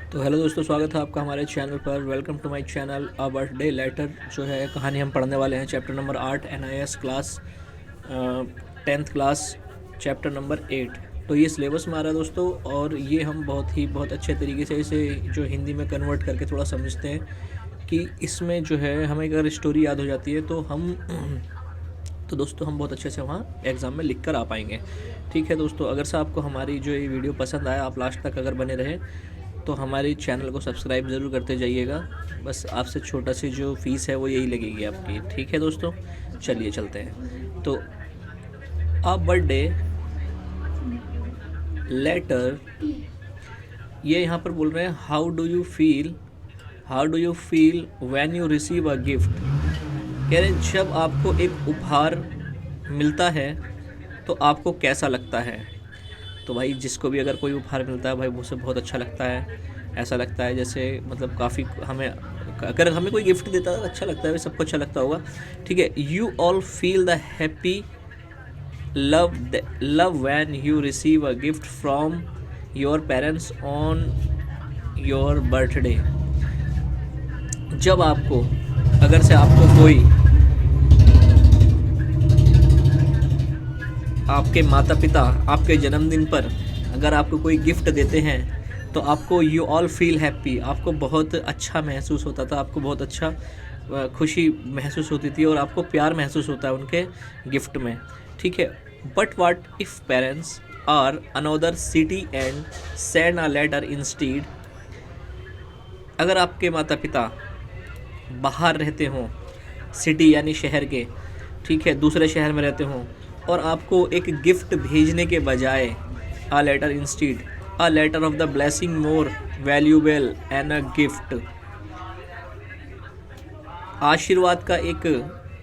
तो हेलो दोस्तों, स्वागत है आपका हमारे चैनल पर। Welcome to my channel. A birthday letter जो है कहानी हम पढ़ने वाले हैं, chapter number 8 NIS class 10th class, chapter number 8। तो ये सिलेबस में आ रहा है दोस्तों, और ये हम बहुत अच्छे तरीके से इसे जो हिंदी में कन्वर्ट करके थोड़ा समझते हैं कि इसमें जो है हमें अगर स्टोरी याद हो जाती है तो हम तो दोस्तों हम बहुत अच्छे से वहाँ एग्ज़ाम में लिख कर आ पाएंगे। ठीक है दोस्तों, अगर से आपको हमारी जो ये वीडियो पसंद आया, आप लास्ट तक अगर बने रहे तो हमारे चैनल को सब्सक्राइब ज़रूर करते जाइएगा। बस आपसे छोटा सी जो फ़ीस है वो यही लगेगी आपकी। ठीक है दोस्तों, चलिए चलते हैं। तो अ बर्थडे लेटर, ये यहाँ पर बोल रहे हैं how do you feel when you receive a gift. कह रहे हैं जब आपको एक उपहार मिलता है तो आपको कैसा लगता है। तो भाई जिसको भी अगर कोई उपहार मिलता है भाई उसे बहुत अच्छा लगता है। ऐसा लगता है जैसे मतलब काफ़ी हमें, अगर हमें कोई गिफ्ट देता है अच्छा लगता है, भाई सबको अच्छा लगता होगा। ठीक है, you all feel the happy love when you receive a gift from your parents on your birthday. जब आपको, अगर से आपको कोई, आपके माता पिता आपके जन्मदिन पर अगर आपको कोई गिफ्ट देते हैं तो आपको यू ऑल फील हैप्पी, आपको बहुत अच्छा महसूस होता था, आपको बहुत अच्छा खुशी महसूस होती थी और आपको प्यार महसूस होता है उनके गिफ्ट में। ठीक है, but what if parents are another city and send a letter instead. अगर आपके माता पिता बाहर रहते हों, सिटी यानी शहर के, ठीक है, दूसरे शहर में रहते हों और आपको एक गिफ्ट भेजने के बजाय a letter instead, a letter of the blessing more valuable and a gift, आशीर्वाद का एक,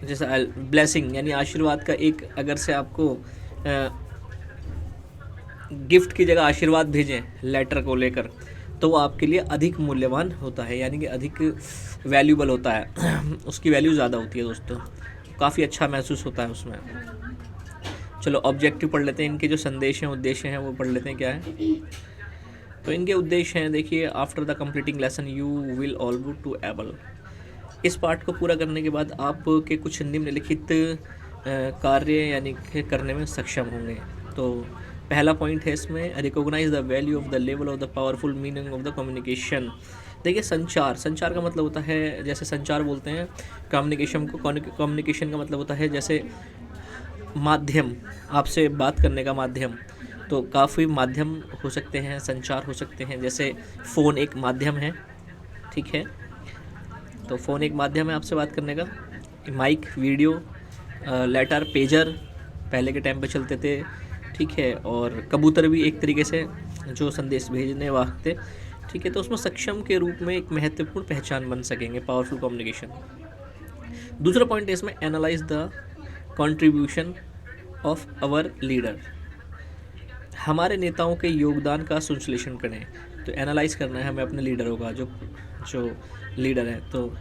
जैसा ब्लेसिंग यानी आशीर्वाद का एक, अगर से आपको गिफ्ट की जगह आशीर्वाद भेजें लेटर को लेकर तो वो आपके लिए अधिक मूल्यवान होता है, यानी कि अधिक वैल्यूबल होता है उसकी वैल्यू ज़्यादा होती है दोस्तों, काफ़ी अच्छा महसूस होता है उसमें। चलो ऑब्जेक्टिव पढ़ लेते हैं, इनके जो संदेश हैं, उद्देश्य हैं वो पढ़ लेते हैं क्या है। तो इनके उद्देश्य हैं, देखिए, after the completing lesson you will all go to able. इस पाठ को पूरा करने के बाद आपके कुछ निम्नलिखित कार्य यानी कि करने में सक्षम होंगे। तो पहला पॉइंट है इसमें, recognise the value of the level of the powerful meaning of the communication. देखिए, संचार का मतलब होता है, जैसे संचार बोलते हैं कम्युनिकेशन को, कम्युनिकेशन का मतलब होता है जैसे माध्यम, आपसे बात करने का माध्यम। तो काफ़ी माध्यम हो सकते हैं, संचार हो सकते हैं, जैसे फ़ोन एक माध्यम है। ठीक है, तो फ़ोन एक माध्यम है आपसे बात करने का। माइक, वीडियो, लेटर, पेजर पहले के टाइम पे चलते थे। ठीक है, और कबूतर भी एक तरीके से जो संदेश भेजने वास्ते। ठीक है, तो उसमें सक्षम के रूप में एक महत्वपूर्ण पहचान बन सकेंगे, पावरफुल कम्युनिकेशन। दूसरा पॉइंट है इसमें, analyse the contribution of our leader. हमारे नेताओं के योगदान का संश्लेषण करें। तो एनालाइज करना है हमें अपने लीडरों का, जो जो लीडर है। तो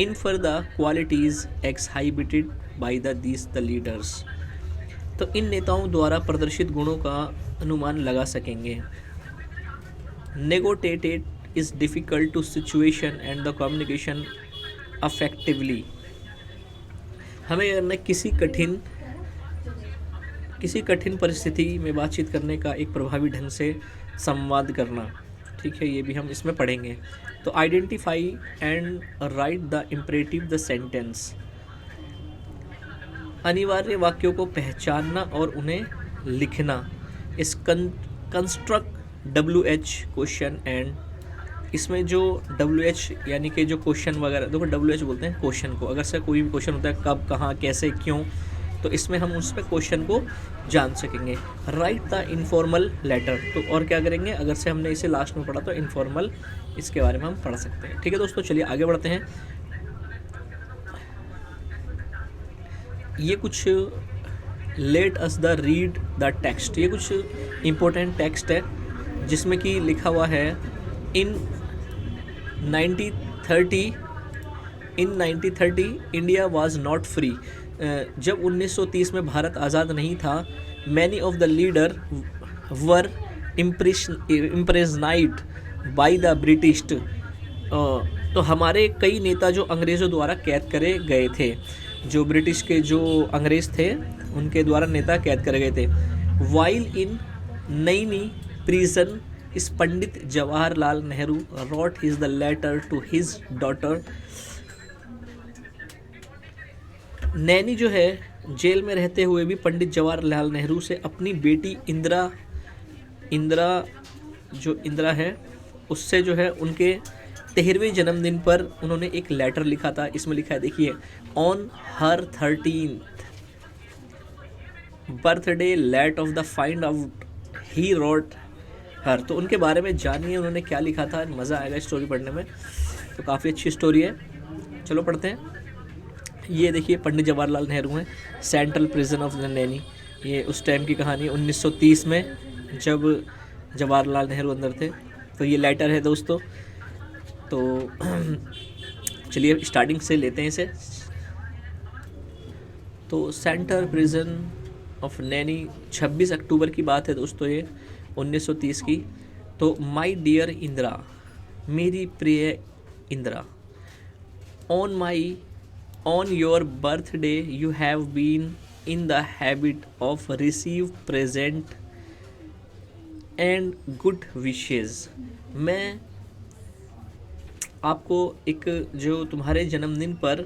infer the qualities exhibited by the leaders. तो इन नेताओं द्वारा प्रदर्शित गुणों का अनुमान लगा सकेंगे। Negotiated is difficult to situation and the communication effectively. हमें करना किसी कठिन परिस्थिति में बातचीत करने का एक प्रभावी ढंग से संवाद करना। ठीक है, ये भी हम इसमें पढ़ेंगे। तो identify and right the imperative the sentence. अनिवार्य वाक्यों को पहचानना और उन्हें लिखना। इस कंस्ट्रक्ट WH क्वेश्चन एंड, इसमें जो WH यानी कि जो क्वेश्चन वगैरह, देखो WH बोलते हैं क्वेश्चन को, अगर से कोई भी क्वेश्चन होता है कब, कहाँ, कैसे, क्यों, तो इसमें हम उस पर क्वेश्चन को जान सकेंगे। Write the informal letter. तो और क्या करेंगे, अगर से हमने इसे लास्ट में पढ़ा तो इनफॉर्मल, इसके बारे में हम पढ़ सकते हैं। ठीक है दोस्तों, चलिए आगे बढ़ते हैं। ये कुछ let us the read the text, ये कुछ इम्पोर्टेंट टेक्स्ट है जिसमें कि लिखा हुआ है, in 1930 India was not free. जब 1930 में भारत आज़ाद नहीं था, many of the leader were imprisoned by the British. तो हमारे कई नेता जो अंग्रेज़ों द्वारा कैद करे गए थे, जो ब्रिटिश के जो अंग्रेज़ थे उनके द्वारा नेता कैद करे गए थे। While in Naini prison is Pandit Jawaharlal Nehru wrote his the letter to his daughter. Naini जो है जेल में रहते हुए भी पंडित जवाहरलाल नेहरू से अपनी बेटी इंदिरा है उससे जो है उनके 13वें जन्मदिन पर उन्होंने एक लेटर लिखा था। इसमें लिखा है, देखिए, on her 13th birthday let of the find out he wrote her. तो उनके बारे में जानिए उन्होंने क्या लिखा था, मज़ा आएगा स्टोरी पढ़ने में। तो काफ़ी अच्छी स्टोरी है, चलो पढ़ते हैं। ये देखिए पंडित जवाहरलाल नेहरू हैं, central prison of the Naini. ये उस टाइम की कहानी 1930 में जब जवाहरलाल नेहरू अंदर थे। तो ये लेटर है दोस्तों। तो चलिए स्टार्टिंग से लेते हैं इसे। तो सेंट्रल प्रिजन ऑफ नैनी 26 अक्टूबर की बात है दोस्तों, ये 1930 की। तो माय डियर इंदिरा, मेरी प्रिय Indira, on your birthday you have been in the habit of receive present and good wishes। मैं आपको एक जो तुम्हारे जन्मदिन पर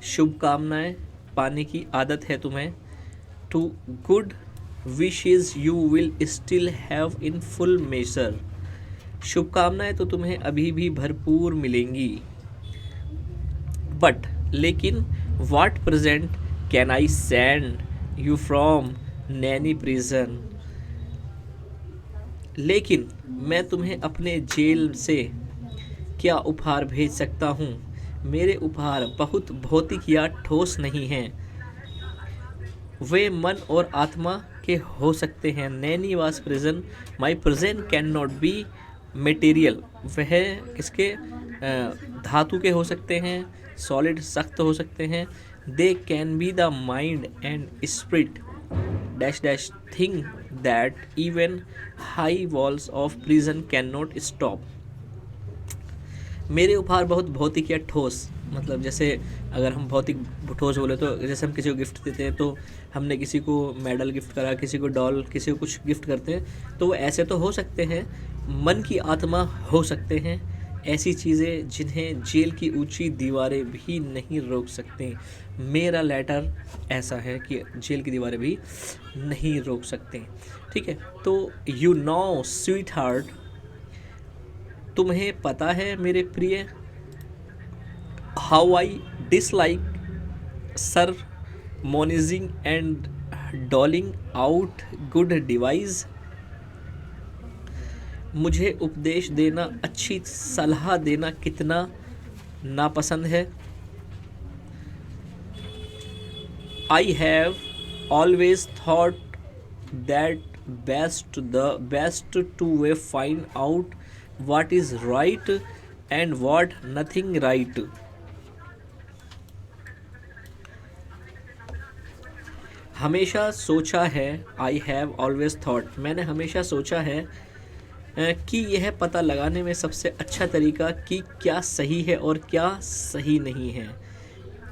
शुभकामनाएं पाने की आदत है तुम्हें। To good wishes you will still have in full measure. शुभकामनाएं तो तुम्हें अभी भी भरपूर मिलेंगी। बट लेकिन what present can I send you from Naini prison. लेकिन मैं तुम्हें अपने जेल से क्या उपहार भेज सकता हूँ। मेरे उपहार बहुत भौतिक या ठोस नहीं हैं, वे मन और आत्मा के हो सकते हैं। नैनी वास prison my present can not be material. वह किसके, धातु के हो सकते हैं, सॉलिड सख्त हो सकते हैं। They can be the mind and spirit dash dash thing that even high walls of prison can not stop. मेरे उपहार बहुत भौतिक या ठोस, मतलब जैसे अगर हम भौतिक ठोस बोले तो जैसे हम किसी को गिफ्ट देते हैं, तो हमने किसी को मेडल गिफ्ट करा, किसी को डॉल, किसी को कुछ गिफ्ट करते हैं, तो वो ऐसे तो हो सकते हैं। मन की आत्मा हो सकते हैं ऐसी चीज़ें जिन्हें जेल की ऊंची दीवारें भी नहीं रोक सकती। मेरा लेटर ऐसा है कि जेल की दीवारें भी नहीं रोक सकते। ठीक है, तो यू नो स्वीट हार्ट, तुम्हें पता है मेरे प्रिय, how I dislike sermonizing and doling out good advice. मुझे उपदेश देना, अच्छी सलाह देना कितना नापसंद है। I have always thought that best to way find out what is right and what nothing right। हमेशा सोचा है, आई हैव ऑलवेज थॉट, मैंने हमेशा सोचा है कि यह पता लगाने में सबसे अच्छा तरीका कि क्या सही है और क्या सही नहीं है,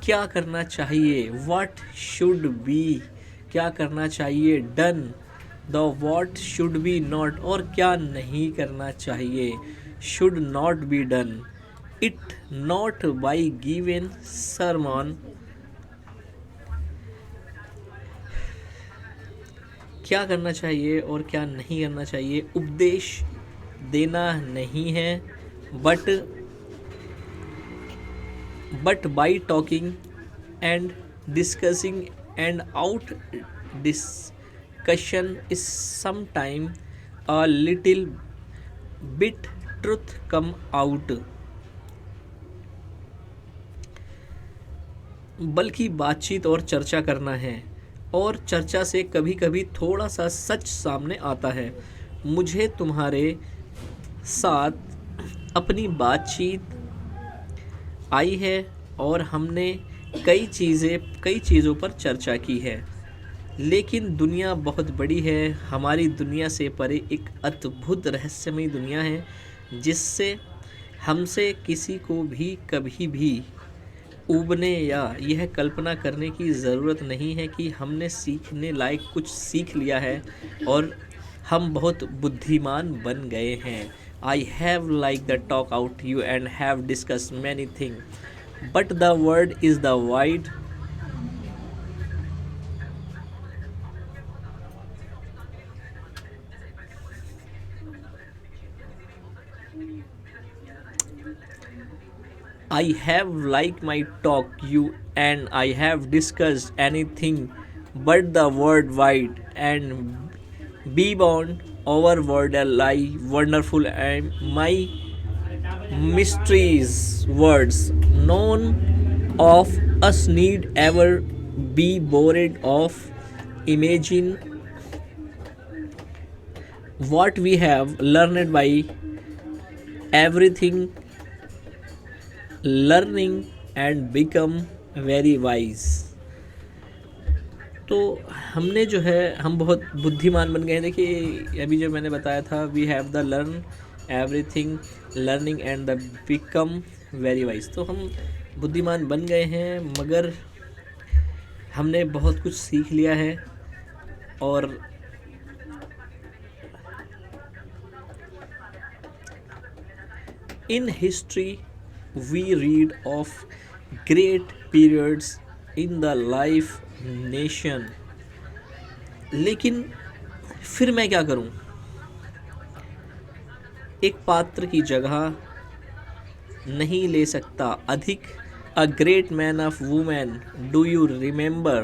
क्या करना चाहिए, व्हाट शुड बी, क्या करना चाहिए, done the what should be not, और क्या नहीं करना चाहिए, should not be done it not by given sermon. क्या करना चाहिए और क्या नहीं करना चाहिए, उपदेश देना नहीं है, but by talking and discussing and out discussion is sometime a little bit truth come out। बल्कि बातचीत और चर्चा करना है, और चर्चा से कभी कभी थोड़ा सा सच सामने आता है। मुझे तुम्हारे साथ अपनी बातचीत आई है और हमने कई चीज़ों पर चर्चा की है, लेकिन दुनिया बहुत बड़ी है, हमारी दुनिया से परे एक अद्भुत रहस्यमयी दुनिया है जिससे हमसे किसी को भी कभी भी ऊबने या यह कल्पना करने की ज़रूरत नहीं है कि हमने सीखने लायक कुछ सीख लिया है और हम बहुत बुद्धिमान बन गए हैं। I have like the talk out you and have discuss many thing but the word is the wide I have liked my talk you and I have discussed anything but the word wide and beyond our word lie wonderful and my mysteries words none of us need ever be bored of imagine what we have learned by everything learning and become very wise. तो हमने जो है हम बहुत बुद्धिमान बन गए हैं। देखिए अभी जो मैंने बताया था we have the learn everything learning and the become very wise. तो हम बुद्धिमान बन गए हैं मगर हमने बहुत कुछ सीख लिया है और in history we read of great periods in the life nation। लेकिन फिर मैं क्या करूं? एक पात्र की जगह नहीं ले सकता अधिक। A great man of woman do you remember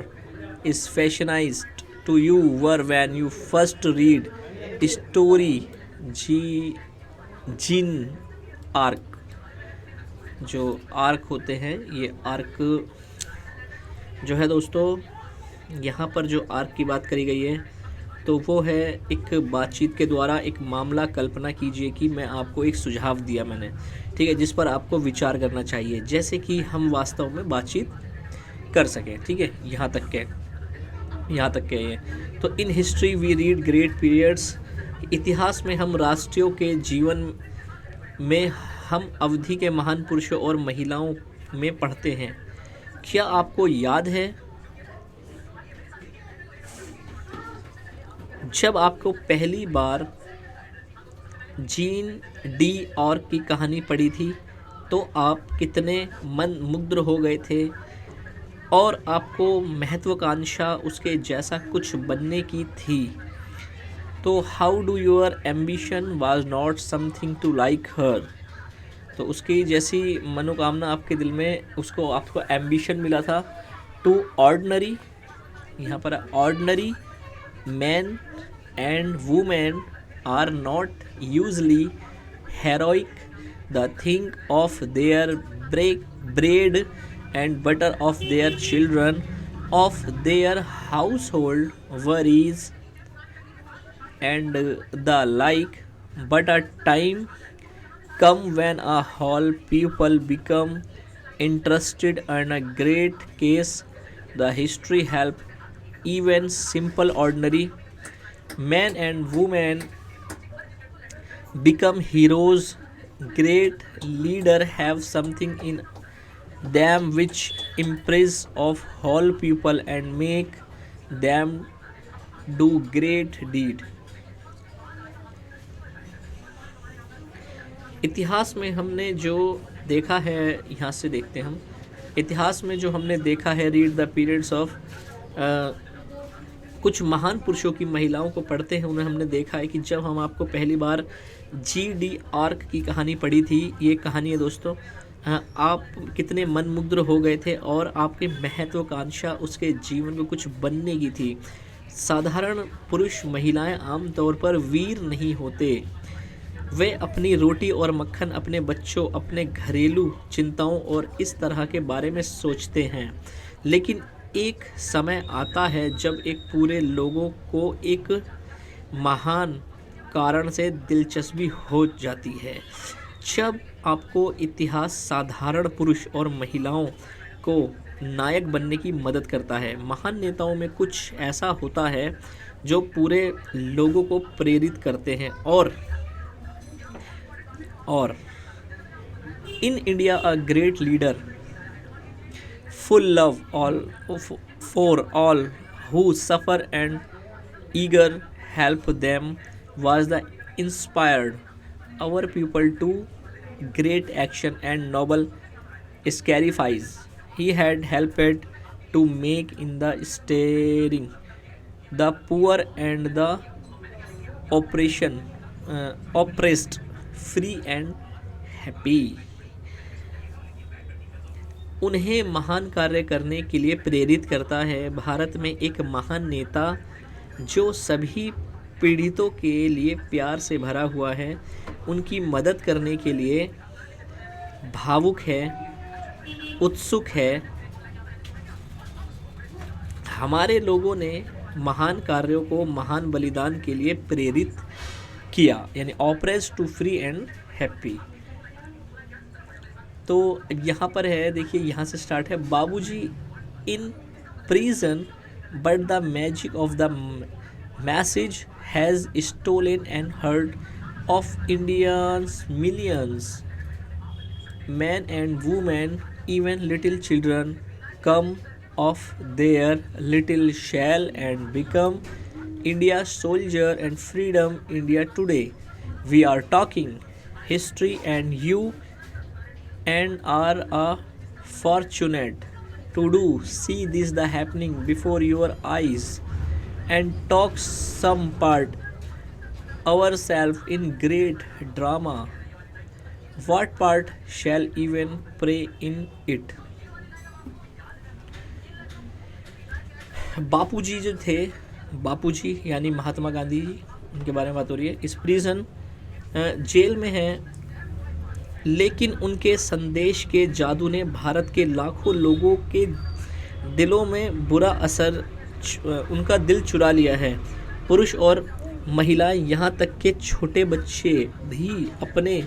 is fashionized to you were when you first read story gene arc. जो आर्क होते हैं ये आर्क जो है दोस्तों यहाँ पर जो आर्क की बात करी गई है तो वो है एक बातचीत के द्वारा एक मामला। कल्पना कीजिए कि मैं आपको एक सुझाव दिया मैंने, ठीक है, जिस पर आपको विचार करना चाहिए जैसे कि हम वास्तव में बातचीत कर सकें, ठीक है। यहाँ तक के ये तो in history we read great periods. इतिहास में हम राष्ट्रों के जीवन में हम अवधि के महान पुरुषों और महिलाओं में पढ़ते हैं। क्या आपको याद है जब आपको पहली बार जीन डी आर्क की कहानी पढ़ी थी तो आप कितने मंत्रमुग्ध हो गए थे और आपको महत्वाकांक्षा उसके जैसा कुछ बनने की थी। तो how do your ambition was not something to like her. तो उसकी जैसी मनोकामना आपके दिल में उसको आपको एम्बिशन मिला था टू ऑर्डिनरी। यहाँ पर ordinary man and women are not usually heroic the think of their bread and butter of their children of their household worries and the like but a time come when a whole people become interested in a great case the history help even simple ordinary men and women become heroes। Great leader have something in them which impress of whole people and make them do great deed। इतिहास में हमने जो देखा है, यहाँ से देखते हैं हम इतिहास में जो हमने देखा है रीड द पीरियड्स ऑफ कुछ महान पुरुषों की महिलाओं को पढ़ते हैं उन्हें हमने देखा है कि जब हम आपको पहली बार जी डी आर्क की कहानी पढ़ी थी, ये कहानी है दोस्तों, आप कितने मनमुग्ध हो गए थे और आपकी महत्वाकांक्षा उसके जीवन में कुछ बनने की थी। साधारण पुरुष महिलाएं आमतौर पर वीर नहीं होते। वे अपनी रोटी और मक्खन, अपने बच्चों, अपने घरेलू चिंताओं और इस तरह के बारे में सोचते हैं। लेकिन एक समय आता है जब एक पूरे लोगों को एक महान कारण से दिलचस्पी हो जाती है। जब आपको इतिहास साधारण पुरुष और महिलाओं को नायक बनने की मदद करता है। महान नेताओं में कुछ ऐसा होता है जो पूरे लोगों को प्रेरित करते हैं और in India a great leader full love all for all who suffer and eager help them was the inspired our people to great action and noble sacrifice he had helped to make in the steering the poor and the oppression oppressed free and happy. उन्हें महान कार्य करने के लिए प्रेरित करता है भारत में एक महान नेता जो सभी पीड़ितों के लिए प्यार से भरा हुआ है, उनकी मदद करने के लिए भावुक है, उत्सुक है। हमारे लोगों ने महान कार्यों को महान बलिदान के लिए प्रेरित किया, यानी oppress to free and happy. तो यहाँ पर है, देखिए यहाँ से स्टार्ट है, Babuji in prison but the magic of the message has stolen and hurt of Indians millions men and women, even little children, come of their little shell and become India's soldier and freedom India today. We are talking history and you and are fortunate to do see this the happening before your eyes and talk some part ourselves in great drama. What part shall even pray in it? बापूजी जो थे, बापूजी यानी महात्मा गांधी जी, उनके बारे में बात हो रही है। इस प्रिजन जेल में हैं, लेकिन उनके संदेश के जादू ने भारत के लाखों लोगों के दिलों में बुरा असर, उनका दिल चुरा लिया है। पुरुष और महिला, यहाँ तक के छोटे बच्चे भी अपने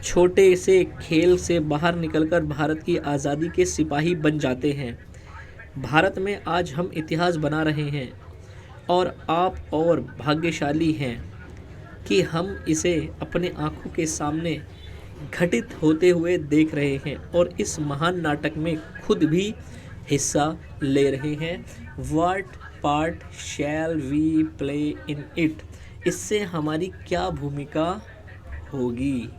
छोटे से खेल से बाहर निकलकर भारत की आज़ादी के सिपाही बन जाते हैं। भारत में आज हम इतिहास बना रहे हैं और आप और भाग्यशाली हैं कि हम इसे अपने आँखों के सामने घटित होते हुए देख रहे हैं और इस महान नाटक में खुद भी हिस्सा ले रहे हैं। What part shall we play in it? इससे हमारी क्या भूमिका होगी?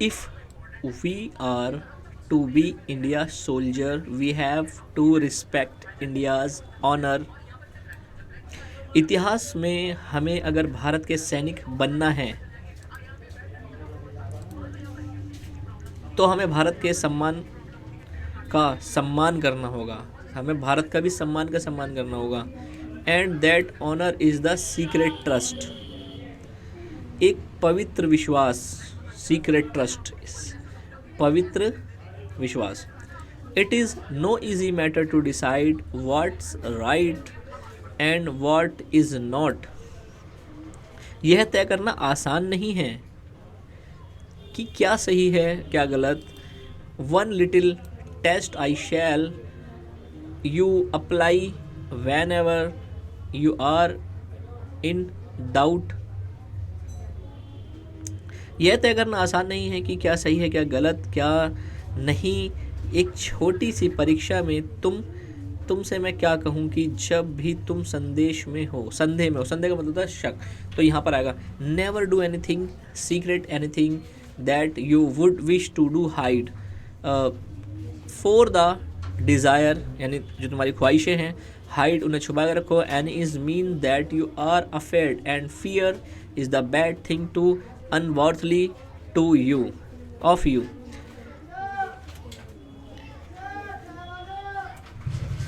If we are to be India's soldier, we have to respect India's honor. इतिहास में हमें अगर भारत के सैनिक बनना है तो हमें भारत के सम्मान का सम्मान करना होगा, हमें भारत का भी सम्मान का सम्मान करना होगा। And that honour is the secret trust, एक पवित्र विश्वास, सीक्रेट ट्रस्ट, पवित्र विश्वास। It is no easy matter to decide what's right and what is not. यह तय करना आसान नहीं है कि क्या सही है क्या गलत। One little test I shall you apply whenever you are in doubt. यह तय करना आसान नहीं है कि क्या सही है क्या गलत, क्या नहीं। एक छोटी सी परीक्षा में तुमसे मैं क्या कहूँ कि जब भी तुम संदेह में हो, संदेह का मतलब होता है शक, तो यहाँ पर आएगा never do anything secret, anything that you would wish to do hide for the desire, यानी जो तुम्हारी ख्वाहिशें हैं, हाइड उन्हें छुपा कर रखो। And is mean that you are afraid and fear is the bad thing to unworthy to you of you.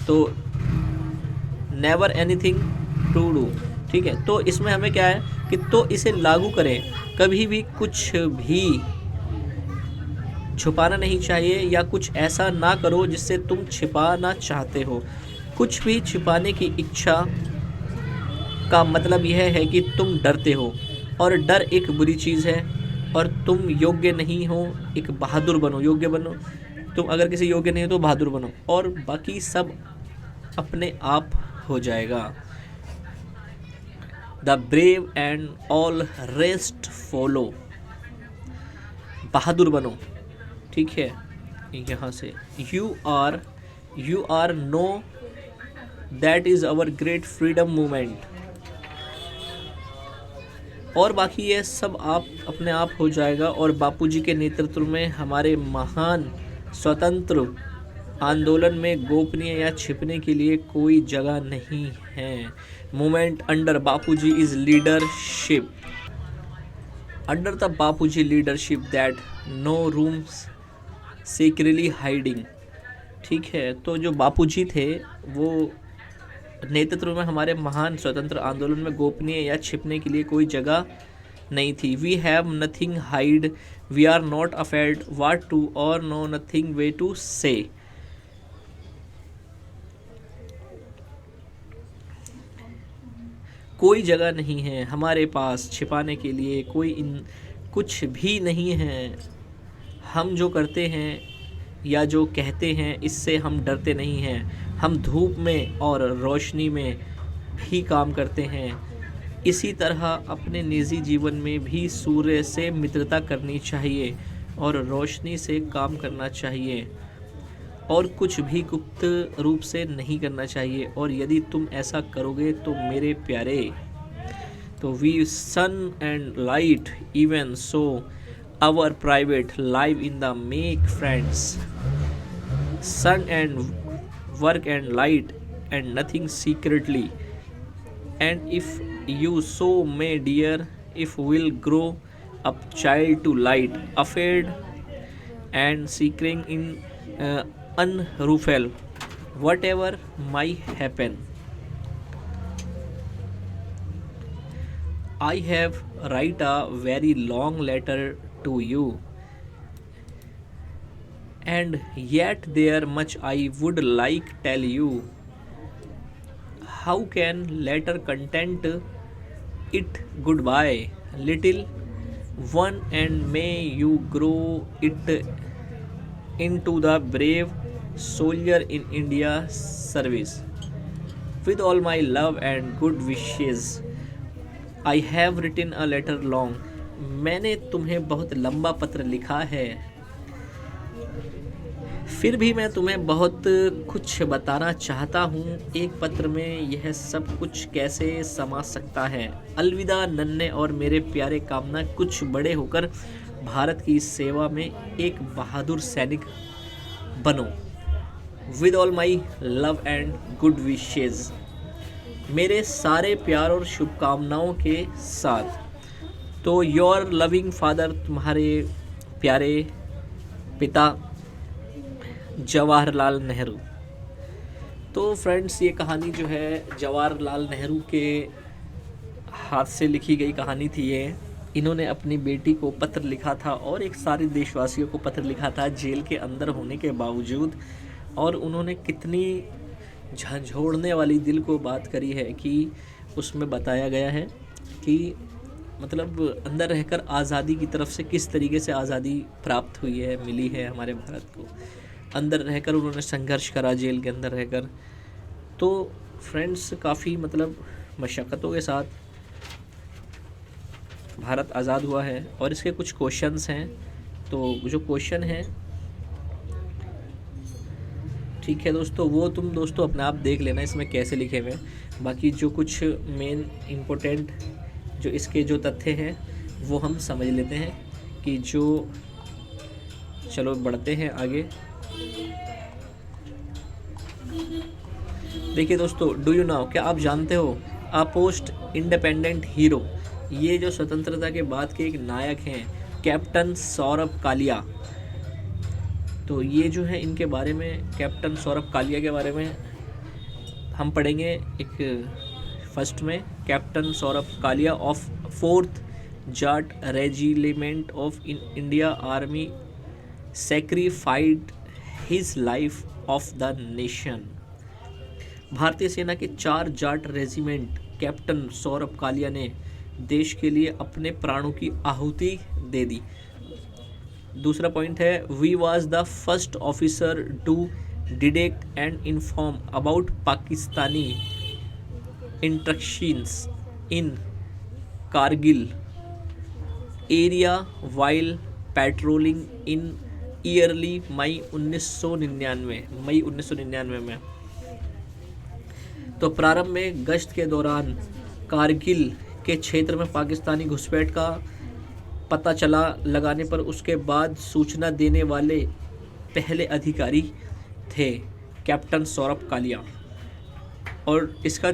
तो never anything to do, ठीक है। तो इसमें हमें क्या है कि तो इसे लागू करें, कभी भी कुछ भी छुपाना नहीं चाहिए या कुछ ऐसा ना करो जिससे तुम छिपाना चाहते हो। कुछ भी छिपाने की इच्छा का मतलब यह है कि तुम डरते हो और डर एक बुरी चीज़ है और तुम योग्य नहीं हो। एक बहादुर बनो, योग्य बनो। तुम अगर किसी योग्य नहीं हो तो बहादुर बनो और बाकी सब अपने आप हो जाएगा। The brave and all rest follow. बहादुर बनो, ठीक है। यहाँ से you are know that is our great freedom movement. और बाकी ये सब आप अपने आप हो जाएगा। और बापूजी के नेतृत्व में हमारे महान स्वतंत्र आंदोलन में गोपनीय या छिपने के लिए कोई जगह नहीं है। Movement under Bapuji is leadership, under the Bapuji leadership that no rooms secretly hiding, ठीक है। तो जो बापूजी थे वो नेतृत्व में हमारे महान स्वतंत्र आंदोलन में गोपनीय या छिपने के लिए कोई जगह नहीं थी। We have nothing hide, we are not afraid what to और no nothing way to say. कोई जगह नहीं है हमारे पास छिपाने के लिए, कुछ भी नहीं है। हम जो करते हैं या जो कहते हैं इससे हम डरते नहीं हैं। हम धूप में और रोशनी में भी काम करते हैं। इसी तरह अपने निजी जीवन में भी सूर्य से मित्रता करनी चाहिए और रोशनी से काम करना चाहिए और कुछ भी गुप्त रूप से नहीं करना चाहिए। और यदि तुम ऐसा करोगे तो मेरे प्यारे, तो we sun and light even so our private life in the make friends, sun and work and light and nothing secretly, and if you so may dear if will grow up child to light afraid and seeking in unruffled whatever might happen. I have write a very long letter to you and yet there much I would like tell you. How can letter content it goodbye little one and may you grow it into the brave soldier in India service. With all my love and good wishes, I have written a letter long. मैंने तुम्हें बहुत लंबा पत्र लिखा है, फिर भी मैं तुम्हें बहुत कुछ बताना चाहता हूँ। एक पत्र में यह सब कुछ कैसे समा सकता है। अलविदा नन्हे और मेरे प्यारे कामना, कुछ बड़े होकर भारत की सेवा में एक बहादुर सैनिक बनो। With all my love and good wishes, मेरे सारे प्यार और शुभकामनाओं के साथ। तो योर लविंग फादर, तुम्हारे प्यारे पिता जवाहरलाल नेहरू। तो फ्रेंड्स, ये कहानी जो है जवाहरलाल नेहरू के हाथ से लिखी गई कहानी थी। ये इन्होंने अपनी बेटी को पत्र लिखा था और एक सारे देशवासियों को पत्र लिखा था जेल के अंदर होने के बावजूद। और उन्होंने कितनी झंझोड़ने वाली दिल को बात करी है कि उसमें बताया गया है कि मतलब अंदर रहकर आज़ादी की तरफ से किस तरीके से आज़ादी प्राप्त हुई है, मिली है हमारे भारत को। अंदर रहकर उन्होंने संघर्ष करा, जेल के अंदर रहकर। तो फ्रेंड्स, काफ़ी मतलब मशक्क़तों के साथ भारत आज़ाद हुआ है। और इसके कुछ क्वेश्चंस हैं, तो जो क्वेश्चन हैं, ठीक है दोस्तों, वो तुम दोस्तों अपने आप देख लेना इसमें कैसे लिखे हुए। बाकी जो कुछ मेन इम्पोर्टेंट जो इसके जो तथ्य हैं वो हम समझ लेते हैं कि जो, चलो बढ़ते हैं आगे। देखिए दोस्तों, डू यू नो, क्या आप जानते हो, आ पोस्ट इंडिपेंडेंट हीरो, ये जो स्वतंत्रता के बाद के एक नायक हैं कैप्टन सौरभ कालिया। तो ये जो है इनके बारे में, कैप्टन सौरभ कालिया के बारे में हम पढ़ेंगे एक फर्स्ट में। Captain Saurabh Kalia of 4th Jat regiment of India army sacrificed his life of the nation. भारतीय सेना के 4 जाट रेजिमेंट कैप्टन सौरभ कालिया ने देश के लिए अपने प्राणों की आहुति दे दी। दूसरा पॉइंट है, we was the first officer to detect and inform about Pakistani intrusions in Kargil area while patrolling in early May 1999 में। तो प्रारंभ में गश्त के दौरान कारगिल के क्षेत्र में पाकिस्तानी घुसपैठ का पता लगाने पर उसके बाद सूचना देने वाले पहले अधिकारी थे कैप्टन सौरभ कालिया। और इसका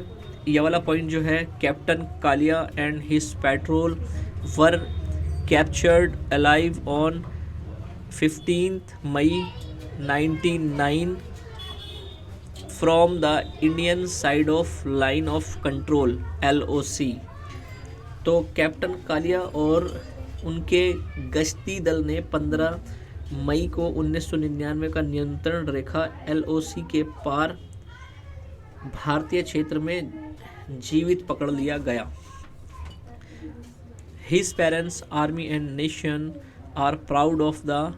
ये वाला पॉइंट जो है, captain Kalia and his patrol were captured alive on 15 May 1999 from the Indian side of line of control LOC। तो कैप्टन कालिया और उनके गश्ती दल ने 15 मई को 1999 का नियंत्रण रेखा LOC के पार भारतीय क्षेत्र में जीवित पकड़ लिया गया। His parents, army and nation are proud of the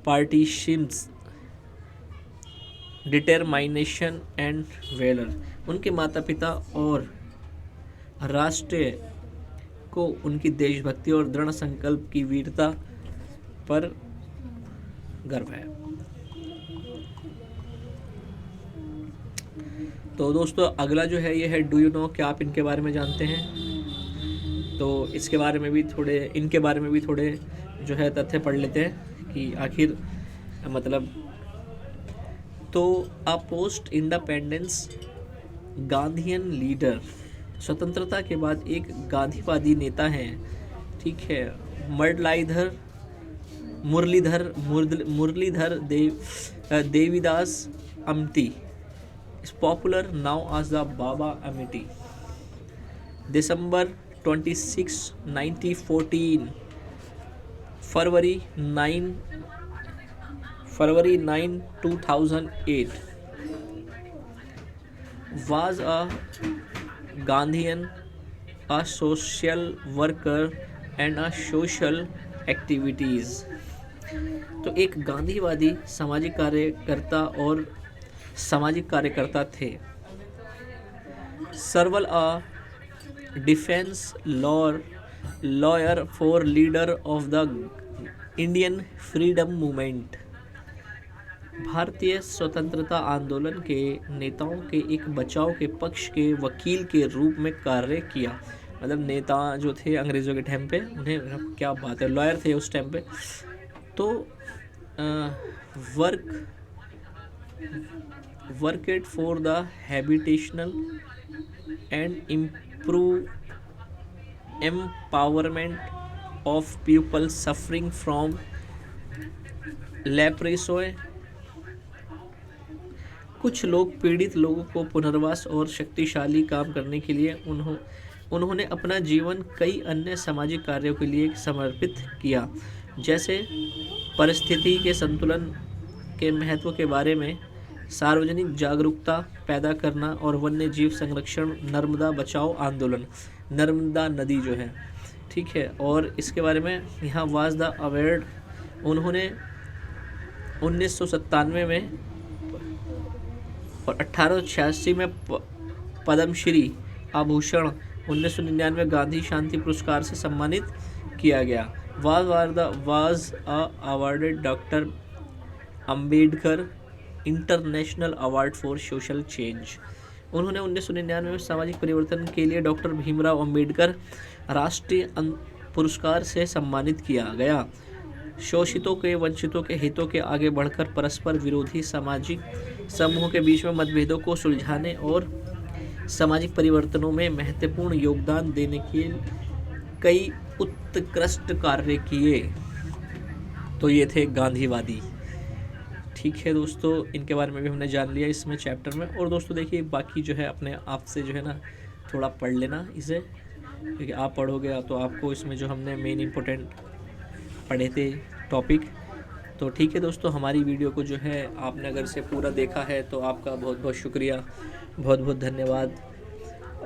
partisan's determination and valor। उनके माता पिता और राष्ट्र को उनकी देशभक्ति और दृढ़ संकल्प की वीरता पर गर्व है। तो दोस्तों अगला जो है ये है डू यू नो, क्या आप इनके बारे में जानते हैं? तो इसके बारे में भी थोड़े, इनके बारे में भी थोड़े जो है तथ्य पढ़ लेते हैं कि आखिर मतलब। तो अ पोस्ट इंडिपेंडेंस गांधीयन लीडर, स्वतंत्रता के बाद एक गांधीवादी नेता हैं, ठीक है, Muralidhar Devidas अम्टी is popular now as the Baba Amity। December 26, 1914, February 9, 2008 was a Gandhian, a social worker and a social activities। तो एक गांधीवादी सामाजिक कार्यकर्ता थे। Served a defence lawyer for leader of the Indian freedom movement. भारतीय स्वतंत्रता आंदोलन के नेताओं के एक बचाव के पक्ष के वकील के रूप में कार्य किया। मतलब नेता जो थे अंग्रेज़ों के टाइम पे, उन्हें, क्या बात है, लॉयर थे उस टाइम पे। तो worked for the habitational and empowerment of people suffering from leprosy। कुछ लोग पीड़ित लोगों को पुनर्वास और शक्तिशाली काम करने के लिए उन्होंने अपना जीवन कई अन्य सामाजिक कार्यों के लिए समर्पित किया, जैसे परिस्थिति के संतुलन के महत्व के बारे में सार्वजनिक जागरूकता पैदा करना और वन्य जीव संरक्षण, नर्मदा बचाओ आंदोलन, नर्मदा नदी जो है, ठीक है। और इसके बारे में यहाँ वाज द अवार्ड, उन्होंने 1997 में और 1886 में पद्मश्री आभूषण, 1999 गांधी शांति पुरस्कार से सम्मानित किया गया। Was awarded doctor Ambedkar international award for social change. उन्होंने 1999 में सामाजिक परिवर्तन के लिए डॉक्टर भीमराव अंबेडकर राष्ट्रीय पुरस्कार से सम्मानित किया गया। शोषितों के, वंचितों के हितों के आगे बढ़कर परस्पर विरोधी सामाजिक समूहों के बीच में मतभेदों को सुलझाने और सामाजिक परिवर्तनों में महत्वपूर्ण योगदान देने के कई उत्कृष्ट कार्य किए। तो ये थे गांधीवादी, ठीक है दोस्तों। इनके बारे में भी हमने जान लिया इसमें चैप्टर में। और दोस्तों देखिए, बाकी जो है अपने आप से जो है ना थोड़ा पढ़ लेना इसे, क्योंकि आप पढ़ोगे तो आपको इसमें जो हमने मेन इम्पोर्टेंट पढ़े थे टॉपिक। तो ठीक है दोस्तों, हमारी वीडियो को जो है आपने अगर से पूरा देखा है तो आपका बहुत बहुत शुक्रिया, बहुत बहुत धन्यवाद।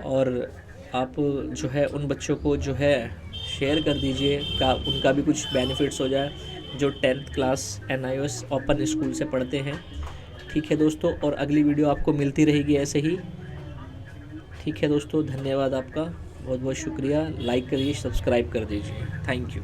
और आप जो है उन बच्चों को जो है शेयर कर दीजिए, उनका भी कुछ बेनिफिट्स हो जाए जो 10th class NIOS open school से पढ़ते हैं, ठीक है दोस्तों। और अगली वीडियो आपको मिलती रहेगी ऐसे ही, ठीक है दोस्तों। धन्यवाद आपका। बहुत बहुत शुक्रिया। लाइक करिए, सब्सक्राइब कर दीजिए। Thank you.